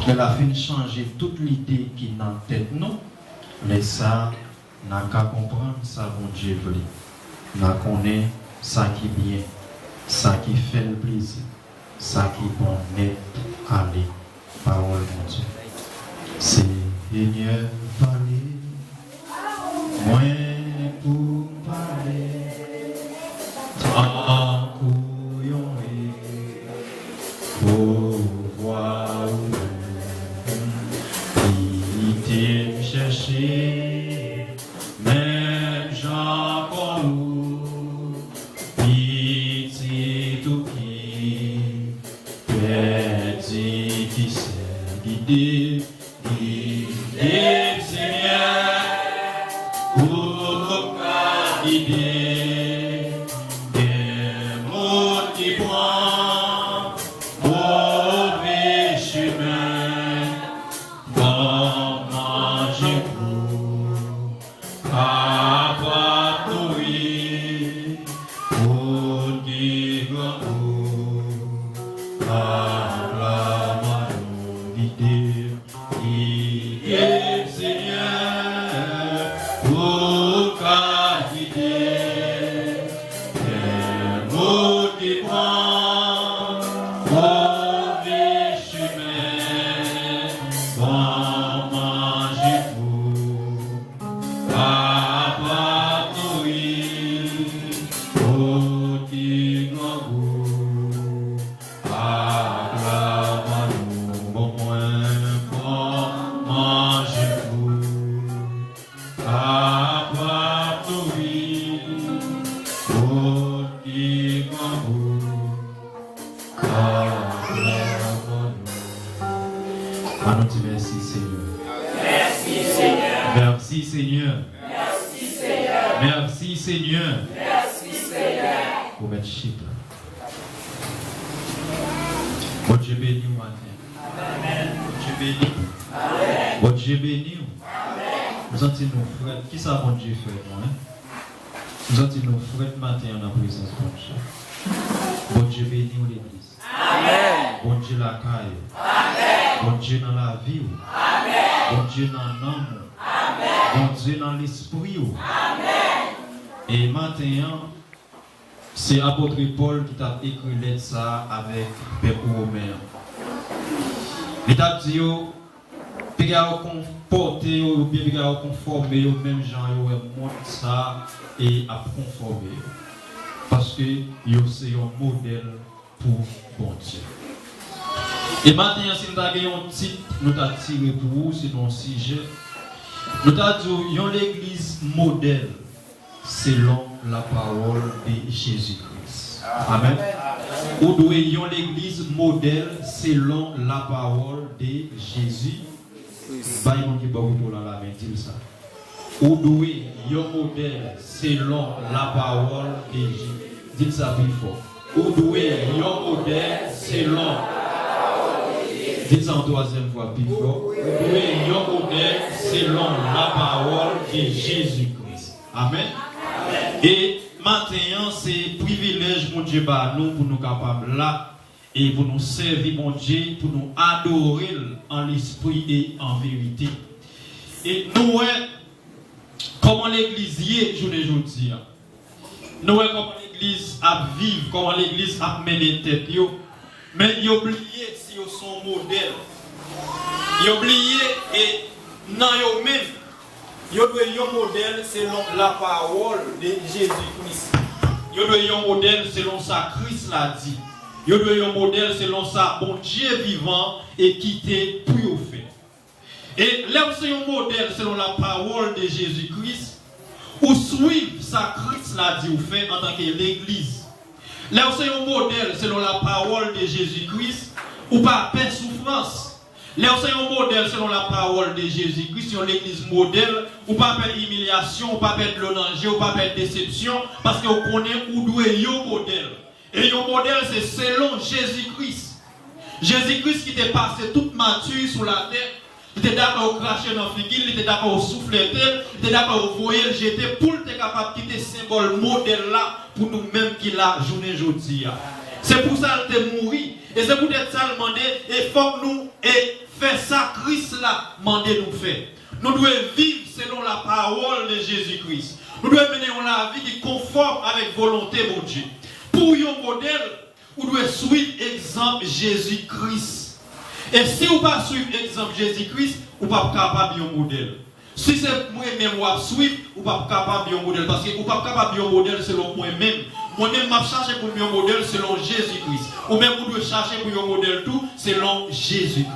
Mais la fin changer toute l'idée qui est dans la tête, non. Mais ça, n'a qu'à comprendre ça, bon Dieu veut. N'a connaît ça qui est bien, ça qui fait le plaisir, ça qui est bon, net, aller, parole mon Dieu. Seigneur, parler, moi pour parler, en couillon pour voir où il chercher, même Jean comme petit tout qui perdu qui s'est guidé. Seigneur, pour guider des mots qui prend mauvais chemin, comment je peux avoir trouvé pour dire par la main guider. Seigneur, pour guider les mots qui prend mauvais chemin, comment je peux avoir trouvé pour dire merci Seigneur. Merci Seigneur. Merci Seigneur. Merci Seigneur. Merci Seigneur. Merci Seigneur. Pour mettre chip là. Bon Dieu béni au matin. Amen. Bon Dieu béni. Amen. Bon Dieu béni. Amen. Nous sentons nos frères. Qui ça bon Dieu fait moi? Nous sentons nos frères matin en la présence de Dieu. Bon Dieu béni l'église. Amen. Bon Dieu la caille. Amen. Bon Dieu dans la vie. Amen. Bon Dieu dans l'âme. Amen. Bon Dieu dans l'esprit. Amen. Et maintenant, c'est l'apôtre Paul qui t'a écrit lettre ça avec Père Romain. Il t'a dit, il y a comporté, il y a conformé, même gens, il montre ça et à conformer. Parce que c'est un modèle pour bon Dieu. Et maintenant, si nous avons un titre, nous avons tiré pour vous, c'est un sujet. Nous avons dit, l'église modèle selon la parole de Jésus-Christ. Amen. Ou doit l'église modèle selon la parole de Jésus. Baillons qui pour la main, dit ça. Ou doit un modèle selon la parole de Jésus. Dites ça plus fort. Ou doit un modèle selon. Dites ça en troisième fois plus fort. Ou doit un modèle selon la parole de Jésus-Christ. Amen. Et maintenant, c'est privilège, mon Dieu, nous, pour nous capables là, et pour nous servir, mon Dieu, pour nous adorer en l'esprit et en vérité. Et nous, comment l'église y est, je ne dis pas. Nous, comment l'église a vivre, comment l'église a mené tête, mais il a oublié si ils sont modèles. Il a oublié et non, ils même. Il y a un modèle selon la parole de Jésus-Christ. Il y a un modèle selon sa Christ l'a dit. Il y a un modèle selon sa bon Dieu vivant et qui t'est plus au fait. Et là où c'est un modèle selon la parole de Jésus-Christ, ou suivre sa Christ l'a dit ou fait en tant que l'église. Là où c'est un modèle selon la parole de Jésus-Christ, ou pas paix souffrance. Là où c'est un modèle selon la parole de Jésus-Christ, sur l'église modèle, ou pas faire humiliation, ou pas faire de danger, ou pas faire déception, parce que vous connaissez où doit un modèle. Et un modèle, c'est selon Jésus-Christ. Jésus-Christ qui était passé toute mature sur la terre, il était d'accord au cracher dans le figuier, il était d'accord au souffler, il était d'accord au voyer, le jeter pour être capable de quitter ce symbole modèle là pour nous-mêmes qui la journée aujourd'hui. C'est pour ça qu'il est mort. Et c'est pour ça qu'il demandé, et faut que nous faire ça, Christ l'a demandé nous faire. Nous devons vivre selon la parole de Jésus-Christ. Nous devons mener une vie qui est conforme avec la volonté de Dieu. Pour un modèle, vous devez suivre l'exemple Jésus-Christ. Et si vous ne pas suivre l'exemple Jésus-Christ, vous n'êtes pas capable de un modèle. Si c'est moi-même qui suivre, vous n'êtes pas capable de un modèle. Parce que vous n'êtes pas capable de un modèle selon moi-même. Moi-même, je cherche pour un modèle selon Jésus-Christ. Ou même vous devez chercher pour un modèle tout selon Jésus-Christ.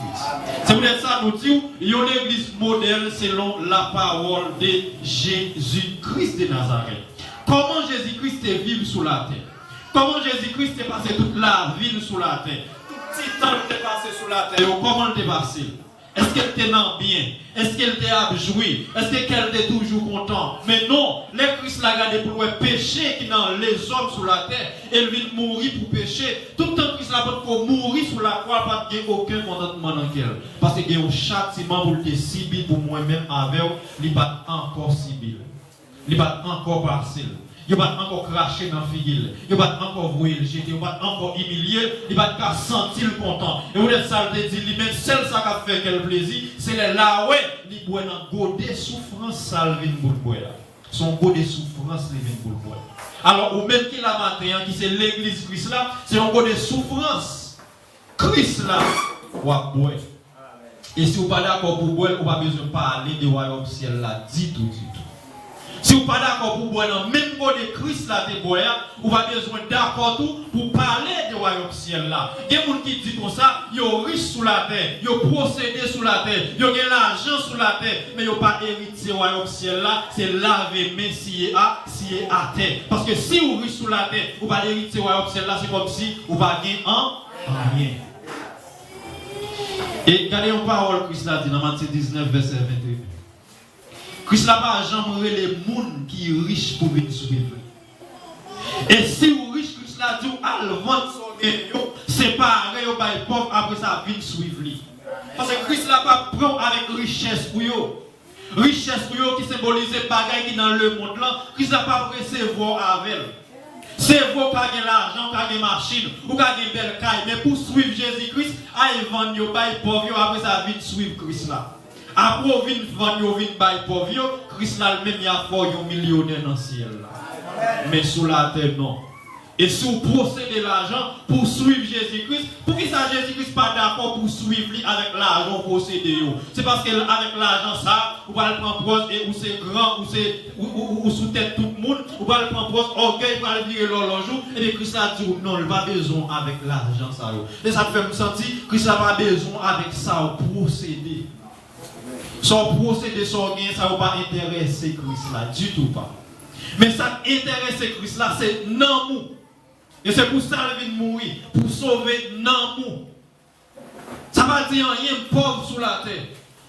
C'est pour ça que nous disons, il y a une église modèle selon la parole de Jésus-Christ de Nazareth. Comment Jésus-Christ est vivre sous la terre? Comment Jésus-Christ est passé toute la vie sous la terre? Tout petit temps il est passé sous la terre. Comment il est passé? Est-ce qu'elle était dans bien? Est-ce qu'elle était abjouée? Est-ce qu'elle était toujours contente? Mais non, les Christ l'a gardé pour le péché qui dans les hommes sur la terre. Elle vient mourir pour pécher. Tout le temps Christ l'a pour mourir sur la croix, pas de aucun contentement dans elle. Parce que il y a un châtiment pour le cible pour moi-même avec, il va encore cible. Il va encore passer. Il va encore cracher dans la figure. Il va encore vouer le jeter. Il va encore humilier. Il va sentir content. Et vous êtes ça, il dit, lui-même, seul ça qui a fait quel plaisir, c'est là, ouais, il boit dans godet souffrance, ça vient pour le boire. Son godet souffrance, il vient pour le boire. Alors, ou même qui l'a matin, qui c'est l'église Christ là, c'est un godet souffrance. Christ là, ou à boire. Et si vous n'êtes pas d'accord pour boire, vous n'avez pas besoin de parler de royaume ciel là, dit tout. Si vous n'êtes pas d'accord pour boire dans le même côté de Christ là, vous avez besoin d'accord pour parler du royaume ciel là. Il y a des gens qui disent comme ça, ils sont riches sous la terre, ils procédé sous la terre, ils ont l'argent sous la terre, mais ils n'ont pas hérité du royaume ciel là, c'est laver mais si est à terre. Parce que si vous êtes riche sous la terre, vous n'avez pas hérité du royaume ciel là, c'est comme si vous n'avez gagné rien. Et regardez une parole Christ l'a dit dans Matthieu 19, verset 28. Christ n'a pas jamais les gens qui sont riches pour venir suivre. Et si vous êtes riche, Christ l'a dit, al vendre son bien, séparer les pauvres, après ça, venir suivre. Parce que Christ n'a pas pris avec richesse pour eux. Richesse pour eux qui symbolise les bagages qui dans le monde là, Christ n'a pas pris ses voix avec elle. C'est vous qui avez l'argent, qui avez des machines, ou qui avez des belles cailles, mais pour suivre Jésus-Christ, allez vendre les pauvres, après ça, venir suivre Christ là. Après, vous venez vendre, vous venez bailler pour vous, Christ là même, il y a fort un millionnaire dans le ciel. Mais sous la terre, non. Et si vous procédez l'argent pour suivre Jésus-Christ, pour qui ça Jésus-Christ pas d'accord pour suivre lui avec l'argent procédé? C'est parce qu'avec l'argent, ça, vous allez prendre poste et ou c'est grand, ou sous tête tout le monde, vous allez prendre poste, orgueil, vous allez virer l'horloge, et puis Christ a dit non, il n'a pas besoin avec l'argent, ça. Et ça fait me sentir que Christ n'a pas besoin avec ça pour procéder. Son procédé, son gain, ça ne va pas intéresser Christ là, du tout pas. Mais ça intéresse Christ là, c'est non mou. Et c'est pour ça qu'il vient mourir, pour sauver non mou. Ça va dire rien pauvre sous la terre,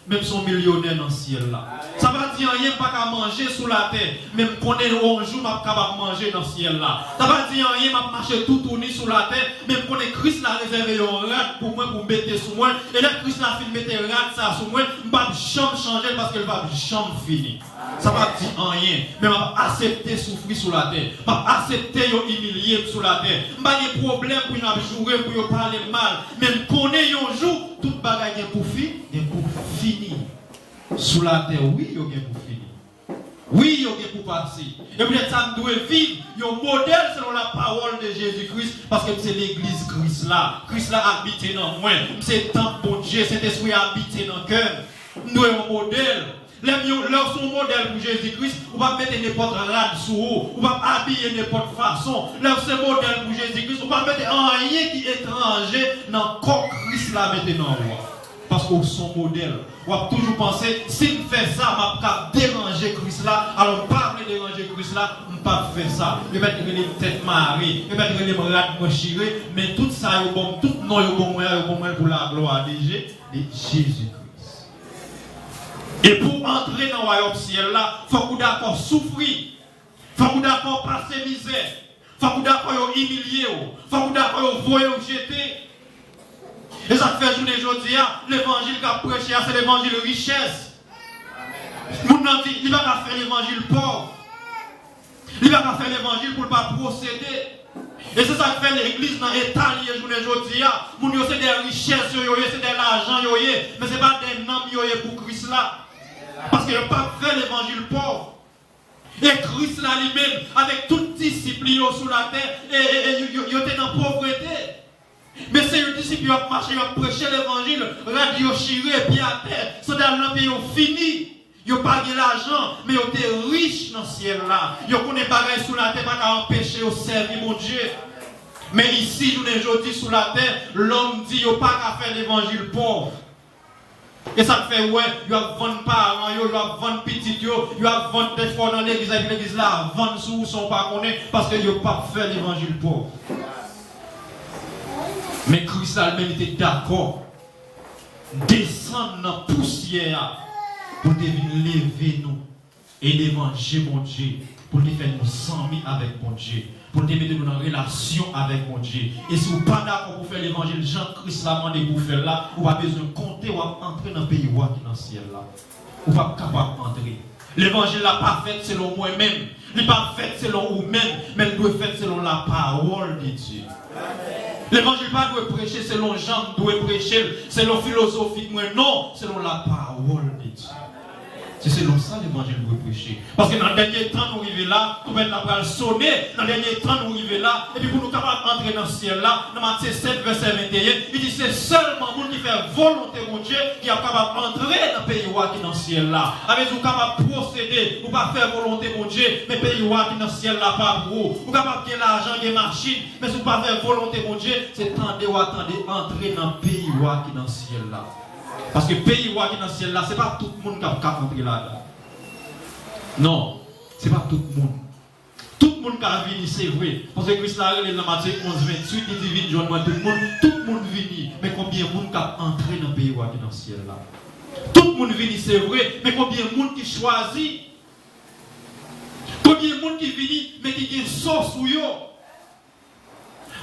même son millionnaire dans le ciel là. Ça va dire rien pas qu'à manger sous la terre, même qu'on est un jour pas capable de manger dans le ciel là. Ça va dire rien pas marcher tout tourné sous la terre, même qu'on est Christ l'a réservé un rat pour moi pour mettre sur moi. Et là Christ l'a fait mettre rat ça sur moi, je ne vais pas changer parce qu'elle va jamais finir. Ça va dire rien, mais je vais accepter souffrir sous la terre, je vais accepter humilier sous la terre. Je n'ai pas de problème pour jouer, pour parler mal, même qu'on est un jour, toute bagaille pour finir. Sous la terre, oui, il y a pour finir. Oui, il y a pour passer. Et peut-être ça doit vivre un modèle selon la parole de Jésus-Christ, parce que c'est l'église Christ là. Christ là habité dans moi. C'est tant bon Dieu, cet esprit habité dans le cœur. Nous avons un modèle. Leur son modèle pour Jésus-Christ, on va mettre n'importe rade sur eux, on va habiller n'importe façon. Leur son modèle pour Jésus-Christ, on va mettre rien qui est étranger dans le corps Christ là maintenant. Parce que son modèle, on va toujours penser, si je fais ça, je vais déranger Christ là, alors pas déranger Christ là, je ne vais pas faire ça. Je vais mettre les têtes marées, je vais mettre les bras chirés, mais tout ça, tout non, est bon pour la gloire de Jésus-Christ. Et pour entrer dans le royaume ciel là, il faut que vous d'accord souffrir, il faut que vous d'accord passer misère, il faut que vous d'accord humilier, il faut que vous d'accord voyer jeter. Et ça fait journée aujourd'hui, l'évangile qu'a prêché, c'est l'évangile richesse. Il ne va pas faire l'évangile pauvre. Il ne va pas faire l'évangile pour ne pas procéder. Et c'est ça que fait l'église dans l'état lié journée aujourd'hui. Moun yo c'est des richesses, c'est de l'argent, mais ce n'est pas des noms pour Christ là. Parce qu'il n'y a pas fait l'évangile pauvre. Et Christ là lui-même, avec toute discipline sous la terre, et il était dans la pauvreté. Mais c'est les disciples qui ont marché, ils ont prêché l'évangile, radio chiré, pied à terre, sont dans le pays, ils ont fini. Ils n'ont pas de l'argent, mais ils étaient riches dans le ciel là. Ils ne connaissent pas sous la terre, pas qu'à empêcher de servir mon Dieu. Mais ici, nous aujourd'hui sous la terre, l'homme dit qu'il n'y a pas qu'à faire l'évangile pauvre. Et ça fait, ouais, il va vendre parents, il va vendre petits, il va vendre des fois dans l'église, et l'église là, vendre sous son pas connaît, parce qu'il n'a pas fait l'évangile pauvre. Mais Christ lui-même était d'accord. Descendre dans la poussière pour venir lever nous et l'évangile, mon Dieu, pour nous faire nous s'ennuyer avec mon Dieu, pour nous mettre nous en relation avec mon Dieu. Et si vous n'êtes pas d'accord pour faire l'évangile, Jean-Christ l'a demandé pour faire là, vous n'avez pas besoin de compter ou entrer dans le pays qui est dans le ciel là. Vous n'êtes pas capable d'entrer. L'évangile n'est pas fait selon moi-même, il n'est pas fait selon vous-même, mais il doit être fait selon la parole de Dieu. L'évangile ne doit pas prêcher selon Jean, doit prêcher selon philosophie, non, selon la parole de Dieu. C'est selon ça l'évangile doit prêcher. Parce que dans le dernier temps, nous arrivons là, nous allons sonner, dans le dernier temps, nous arrivons là, et puis pour nous capables d'entrer dans le ciel là, dans Matthieu 7, verset 21, il dit c'est seulement vous qui fait volonté de mon Dieu qui est capable d'entrer dans le pays qui est dans le ciel là. Avec vous capable de procéder, vous pas faire volonté de mon Dieu, mais le pays qui est dans le ciel là, pas pour vous. Vous capable de gagner l'argent, des machines, mais si vous pas faire volonté de mon Dieu, c'est tenter ou attendre entrer dans le pays qui est dans le ciel là. Parce que le pays qui est dans le ciel là, ce n'est pas tout le monde qui a entrer là. Non, ce n'est pas tout le monde. Tout le monde qui a venu, c'est vrai. Parce que Christ l'a dit dans Matthieu 11, 28, il dit vite, John, tout le monde venu. Mais combien de monde qui a entré dans le pays qui est dans le ciel là? Tout le monde venu, c'est vrai. Mais combien de monde qui choisit? Combien de monde qui venu, mais qui a sauce ou yo?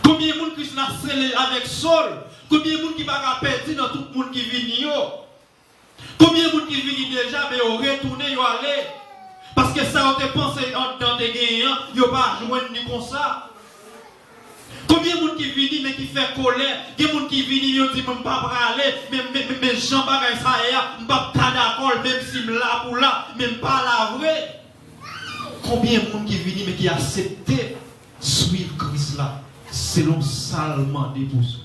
Combien de monde qui l'a scellé avec sol? Combien de monde qui va perdre dans tout le monde qui vient? Combien de monde qui vient déjà, mais au retourner, ils aller? Parce que ça, on te pense dans tes gagnants, ils ne vont pas joindre ni comme ça. Combien de monde qui vient, mais qui fait colère? Combien de monde qui vient, ils disent, je ne peux pas aller, mais Jean Bagay ça, je ne peux pas d'accord, même si je suis là pour là, même pas la vraie. Combien de monde qui vient, mais qui acceptent suivre Christ là, selon ça demandé pour suivre?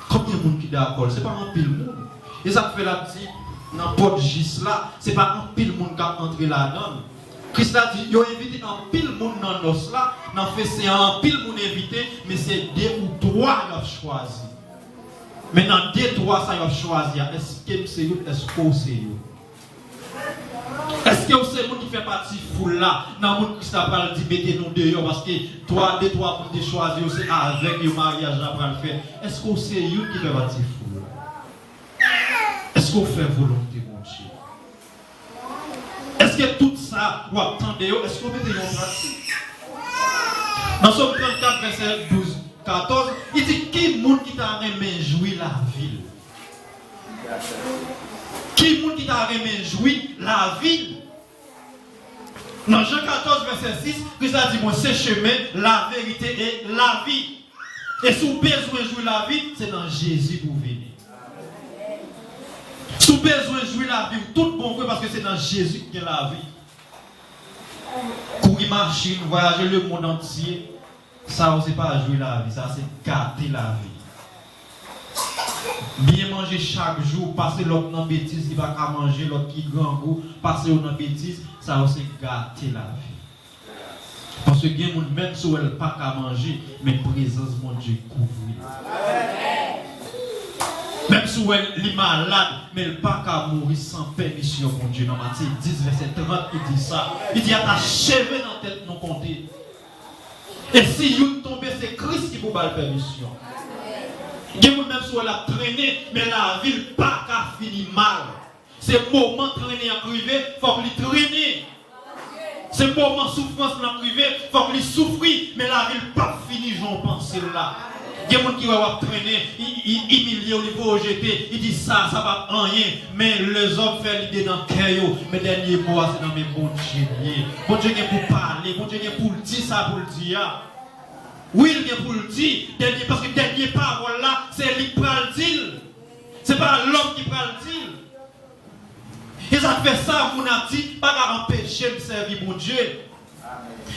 Combien de monde qui d'accord? Ce n'est pas un pile monde. Et ça fait la petite, dans le pot de gis là, ce n'est pas un pile monde qui a entré là-dedans. Christ a dit, il a invité un pile monde dans nos là, dans fait c'est un pile monde invité, mais c'est 2 ou 3 qui ont choisi. Maintenant, 2 ou 3 ça ont choisi. Est-ce que c'est eux, est-ce que c'est eux? Est-ce que c'est vous qui fait partie foule là? Dans le monde Christ a parlé, dit mettez-nous dehors parce que 3 pour te choisir, c'est avec le mariage après le faire. Est-ce que c'est eux qui fait partie foule là? Est-ce qu'on fait volonté, mon Dieu? Est-ce que tout ça, vous attendez, est-ce qu'on met des gens pratique? Dans Somme 34, verset 12, 14, il dit qui est le monde qui t'a aimé jouir la ville? Qui est le monde qui t'a aimé jouir la ville? Dans Jean 14, verset 6, Christ a dit, moi, c'est chemin, la vérité et la vie. Et si vous avez besoin de jouir la vie, c'est dans Jésus que vous venez. Si vous avez besoin de jouir la vie, tout bon fait parce que c'est dans Jésus qu'il y a la vie. Courir machine, voyager le monde entier, ça, c'est pas jouir la vie, ça, c'est gâter la vie. Bien manger chaque jour, passer l'autre dans bêtise, il va qu'à manger, l'autre qui grand goût, passer l'autre dans bêtise, ça c'est gâter la vie. Parce que même si elle n'a pas qu'à manger, mais présence de mon Dieu couvre. Même si elle est malade, mais elle n'a pas qu'à mourir sans permission de mon Dieu. Dans Matthieu 10, verset 30, il dit ça. Il dit attachez-vous dans la tête, non compter. Et si vous tombez, c'est Christ qui vous donne la permission. Il y a même si elle a traîné, mais la ville n'a pas qu'à finir mal. C'est le moment de traîner en privé, il faut qu'il traîne. C'est le moment de souffrance en privé, il faut qu'il souffre, mais la ville n'a pas fini, j'en pense là. Il y a des gens qui vont traîner, ils humilier au niveau OGT, ils disent ça va rien, mais les hommes font l'idée dans le cœur, mes derniers mots, c'est dans mes bons Dieu. Bon Dieu est pour parler, bon Dieu est pour dire ça, pour le dire. Oui, il vient pour le dire, parce que dernier parole là, c'est lui qui prend le dire. Ce n'est pas l'homme qui prend le dire. Et ça fait ça, mon a dit, pas qu'à empêcher de servir mon Dieu.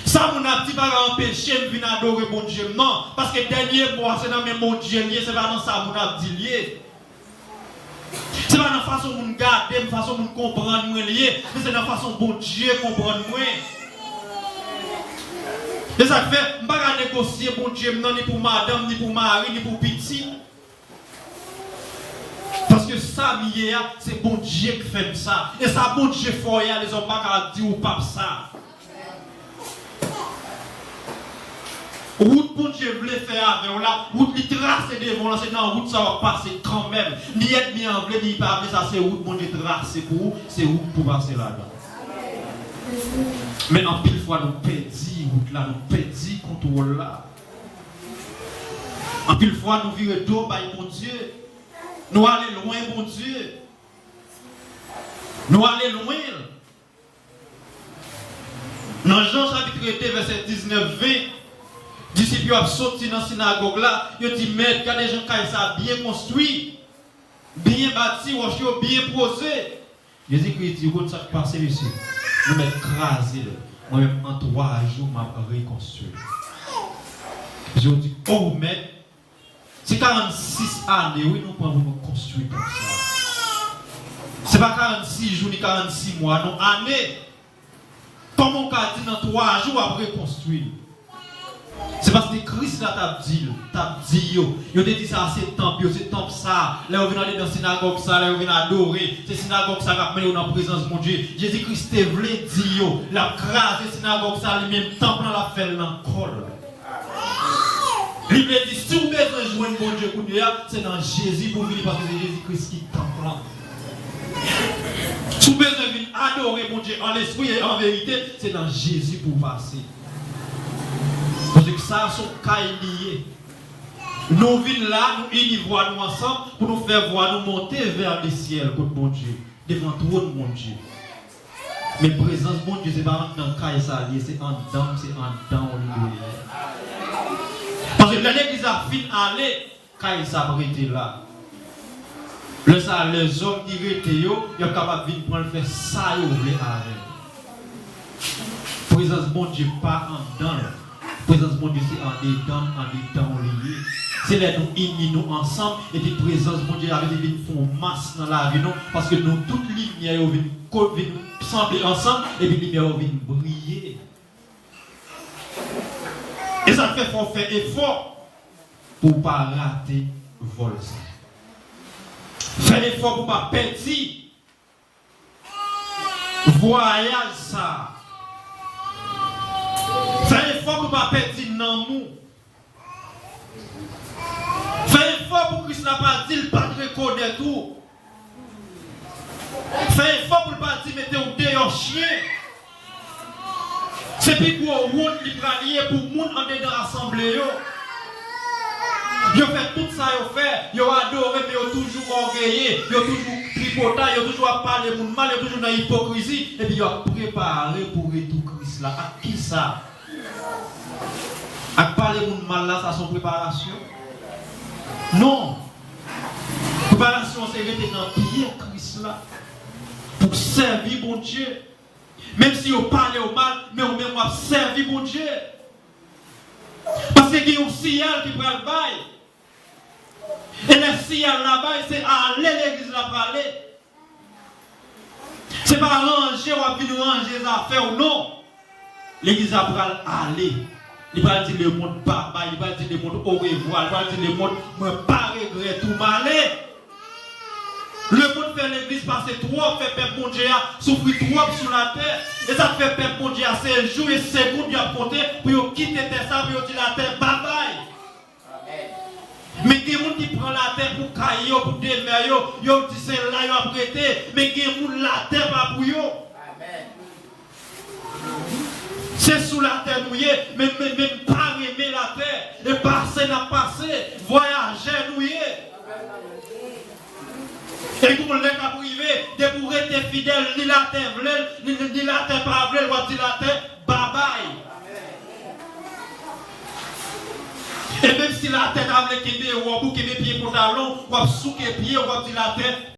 Ça, mon a dit, pas qu'à empêcher de venir adorer mon Dieu. Non, parce que dernier mois, c'est dans le même mon Dieu lié, c'est pas dans ça, mon a dit lié. C'est pas dans la façon dont nous garder, la façon dont nous comprendre, mais c'est dans la façon dont Dieu comprend moi. Et ça fait, je ne vais pas négocier pour Dieu, non, ni pour madame, ni pour mari, ni pour petit. Parce que ça, c'est bon Dieu qui fait ça. Et ça, bon Dieu fort, les hommes pas dire ou pas ça. Route bon Dieu voulait faire avec là, route li tracer devant là, c'est dans route ça va passer quand même. Ni être ni en blé, ni pas ça, c'est route bon Dieu tracer pour vous, c'est route pour passer là-dedans. Mais en pile fois, nous perdons route là, nous perdons contrôle là. En pile fois, nous virons dos par mon Dieu. Nous allons loin, mon Dieu. Nous allons loin. Dans Jean chapitre 2, verset 19-20, disciples ont sorti dans la synagogue là, ils ont dit, maître, il y a des gens qui sont bien construits, bien bâtis, bien posés. Jésus-Christ dit, vous savez passer ici. Nous m'avons écrasé. Moi-même, en 3 jours, je m'ai reconstruit. Je dis, oh, maître, c'est 46 années, oui, nous pouvons construire comme ça. Ce n'est pas 46 jours ni 46 mois, non, années. Comme on a dit dans 3 jours, après construire. C'est parce que Christ t'a dit, il a dit ça, c'est temple ça. Là, on vient aller dans la synagogue, ça, là, on vient adorer. C'est synagogue, ça, va mettre dans la présence de mon Dieu. Jésus-Christ te voulait dire, la grâce de synagogue, ça, lui-même, temple, la fait l'encore. Il me dit, si vous avez besoin de jouer un bon Dieu pour nous, c'est dans Jésus pour venir parce que c'est Jésus-Christ qui t'emprunte. Si vous avez besoin d'adorer mon Dieu en l'esprit et en vérité, c'est dans Jésus pour passer. Parce que ça, sont cas liés. Nous venons là, nous univons nous ensemble pour nous faire voir, nous monter vers le ciel, contre mon Dieu, devant tout de mon Dieu. Mais présence de mon Dieu, ce n'est pas dans le cas, c'est en dedans, parce que l'église a fini d'aller, quand il s'abritait là. Les hommes qui étaient, ils sont capables de prendre faire ça, ils voulaient avec. Présence de mon Dieu, pas en dedans. Présence de mon Dieu, c'est en dedans lié. C'est là nous unis nous ensemble, et puis présence de mon Dieu, avec une masse dans la vie, parce que nous, toutes les lumières viennent sembler ensemble, et puis les lumières viennent briller. Et ça fait qu'on fait effort pour ne pas rater le vol. Faire effort pour ne pas perdre voyage ça. Faire effort pour ne pas perdre l'amour. Faire effort pour que Christ n'a pas dit, pas de reconnaître tout. Faire effort pour ne pas dire, mettez au dehors chien. C'est plus gros route libralier pour les gens en dedans l'assemblée. Ils ont fait tout ça, ils ont adoré, mais ils ont toujours orgueillé, ils ont toujours tripoté, ils ont toujours parlé de mal, ils ont toujours dans l'hypocrisie, et puis ils ont préparé pour retour Christ là. À qui ça? À parler de mal là, ça son préparation? Non. Préparation, c'est rester dans le pied Christ là, pour servir mon Dieu. Même si on parle au mal, mais on même servir mon Dieu. Parce qu'il y a un signal qui prend le bail. Et le signal là-bas, c'est aller l'église là pour aller. Ce n'est pas ranger ou venir ranger les affaires ou non. L'église là pour aller. Il va dire le monde bye bye, il va dire le monde au revoir, il va dire le monde ne pas regretter tout mal. Le monde fait l'église passer trop, fait peuple mon Dieu souffrir trop sur la terre. Et ça fait peuple mon Dieu ces jours et ces jours à compter pour quitter terre, pour dire la terre bye bye. Mais il y a des gens qui prennent la terre pour cailler, pour démerder, ils disent c'est là, ils ont prêté. Mais il y a des gens qui la terre pas pour eux. C'est sous la terre nouillée, mais pas aimer la terre. Et passer n'a passé, voyager nouillé. Et pour les cas privés, de pour être fidèle, ni la terre v'lèl, ni la terre pas v'lèl, ou dit la terre, bye bye. Et même si la tête a les pieds pour talon, ou souquer pied, ou la tête.